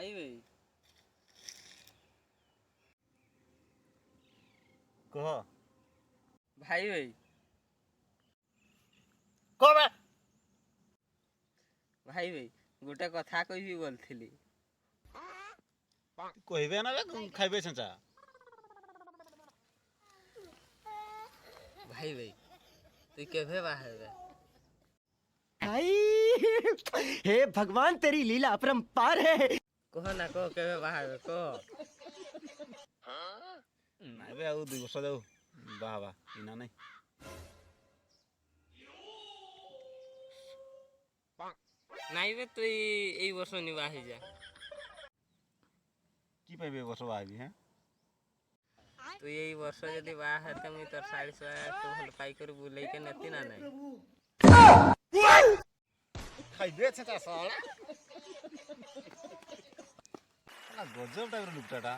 ଭାଇ ଭାଇ କହ ଭାଇ ଭାଇ କହ ବେ ଭାଇ ଭାଇ ଗୋଟେ କଥା କହିବି ବୋଲଥିଲି। କହିବେ ନା ବେ ଖାଇବେ ଛେଞ୍ଚା। ଭାଇ ଭାଇ তুই କେବେ ବାହା ହେବେ? भाई हे भगवान तेरी लीला अपरंपार है। कह ना कह केबे बाहा हेबे कह। ନାଇଁ ବେ ଆଉ 2 ବର୍ଷ ଯାଉ ବାହା ହବା ଇନା ନାଇଁ। ନାଇଁ ବେ ତୁଇ ଏଇ ବର୍ଷ ନି ବାହା ହେଇଯା। କି ପାଇଁ ବେ ବର୍ଷ ବାହା ହେବି ହେଁ? তুই এই ବର୍ଷ ଯଦି ବାହା ହେତେ ମୁଇଁ ତୋର ଶାଢ଼ୀ ଶୁଆ ତୁ ଭଲ ପାଇକରି ବୁଲେଇକେ ନେତି ନା ନାଇଁ। ଖାଇବେ ଛେଞ୍ଚା ଶଳା ଗଜବ ଟାଇପର ଲୁକଟାଟା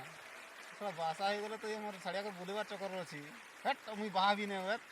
ଶଳା ବାସା ହେଇଗଲେ ତ ମୋର ଛାଡ଼ିଆକୁ ବୁଲିବାର ଚକର ଅଛି। ହେଟ୍ ମୁଇଁ ବାହା ବି ନାଇଁ ହେଟ୍।